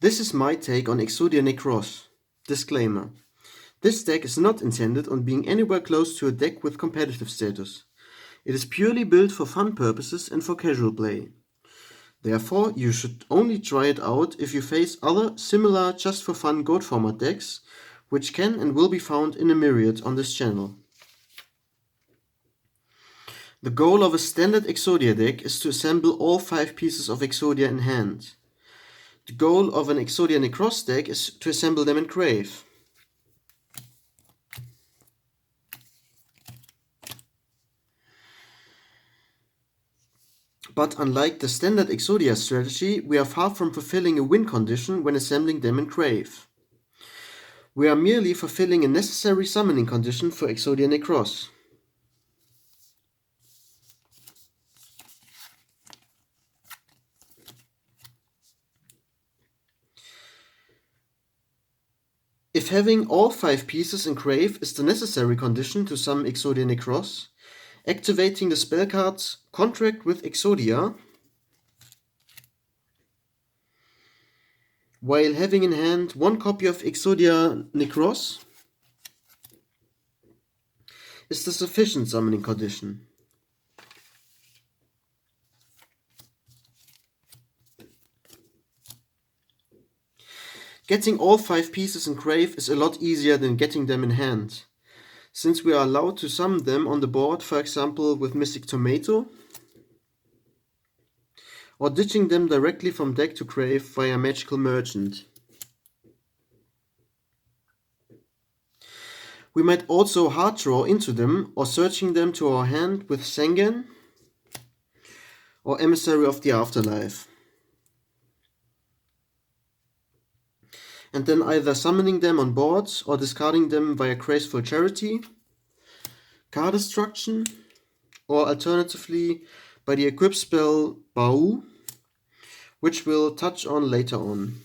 This is my take on Exodia Necross. Disclaimer. This deck is not intended on being anywhere close to a deck with competitive status. It is purely built for fun purposes and for casual play. Therefore, you should only try it out if you face other similar just for fun goat format decks, which can and will be found in a myriad on this channel. The goal of a standard Exodia deck is to assemble all 5 pieces of Exodia in hand. The goal of an Exodia Necross deck is to assemble them in grave. But unlike the standard Exodia strategy, we are far from fulfilling a win condition when assembling them in grave. We are merely fulfilling a necessary summoning condition for Exodia Necross. If having all 5 pieces in grave is the necessary condition to summon Exodia Necross, activating the spell card Contract with Exodia while having in hand 1 copy of Exodia Necross is the sufficient summoning condition. Getting all 5 pieces in grave is a lot easier than getting them in hand, since we are allowed to summon them on the board, for example with Mystic Tomato, or ditching them directly from deck to grave via Magical Merchant. We might also hard draw into them or searching them to our hand with Sangan or Emissary of the Afterlife, and then either summoning them on board or discarding them via Graceful Charity, card destruction, or alternatively by the equip spell Baou, which we'll touch on later on.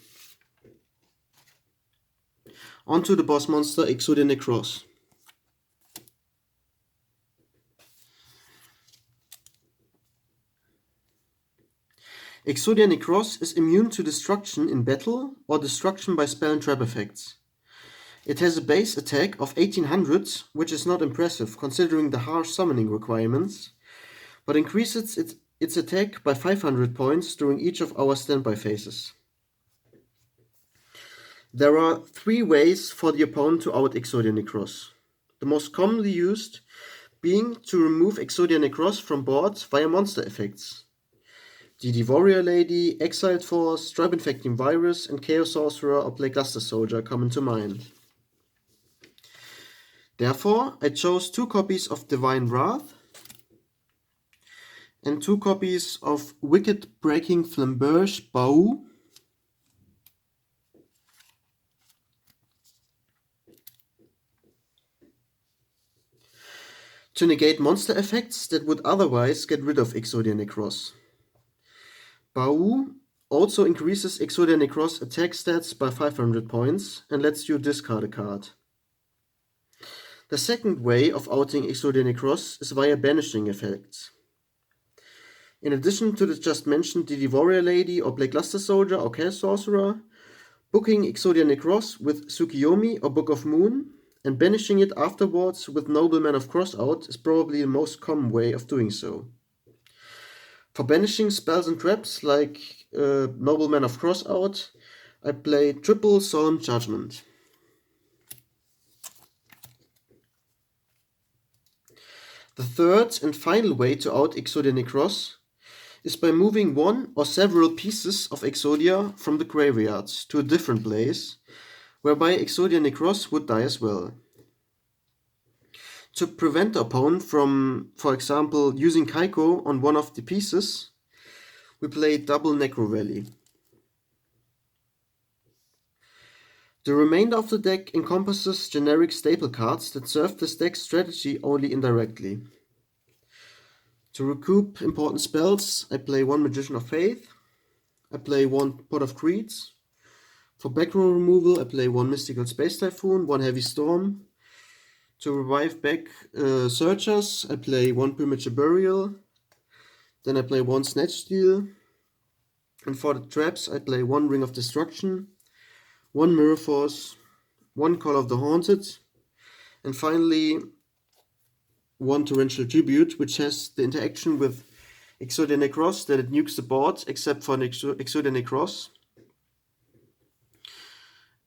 Onto the boss monster Exodia Necross. Exodia Necross is immune to destruction in battle or destruction by spell and trap effects. It has a base attack of 1800, which is not impressive considering the harsh summoning requirements, but increases its attack by 500 points during each of our standby phases. There are 3 ways for the opponent to out Exodia Necross. The most commonly used being to remove Exodia Necross from board via monster effects. The Warrior Lady, Exiled Force, Tribe Infecting Virus, and Chaos Sorcerer or Plagueluster Soldier come into mind. Therefore, I chose 2 copies of Divine Wrath and 2 copies of Wicked Breaking Flamberge Baou to negate monster effects that would otherwise get rid of Exodia Necross. Baou also increases Exodia Necross attack stats by 500 points and lets you discard a card. The second way of outing Exodia Necross is via banishing effects. In addition to the just mentioned the Warrior Lady or Plagueluster Soldier or Chaos Sorcerer, booking Exodia Necross with Tsukiyomi or Book of Moon and banishing it afterwards with Nobleman of Crossout is probably the most common way of doing so. For banishing spells and traps like Nobleman of Crossout, I play triple Solemn Judgement. The third and final way to out Exodia Necross is by moving 1 or several pieces of Exodia from the graveyard to a different place, whereby Exodia Necross would die as well. To prevent the opponent from, for example, using Kaiko on one of the pieces, we play double Necrovalley. The remainder of the deck encompasses generic staple cards that serve this deck's strategy only indirectly. To recoup important spells, I play 1 Magician of Faith, I play 1 Pot of Creeds. For back row removal, I play 1 Mystical Space Typhoon, 1 Heavy Storm. To revive back Searchers, I play 1 Premature Burial. Then I play 1 Snatch Steal. And for the traps, I play 1 Ring of Destruction, 1 Mirror Force, 1 Call of the Haunted, and finally 1 Torrential Tribute, which has the interaction with Exodia Necross that it nukes the board except for Exodia Necross.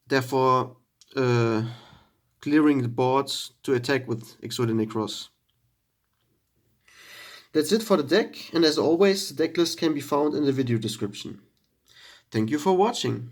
Therefore, clearing the board to attack with Exodia Necross. That's it for the deck, and as always, the deck list can be found in the video description. Thank you for watching.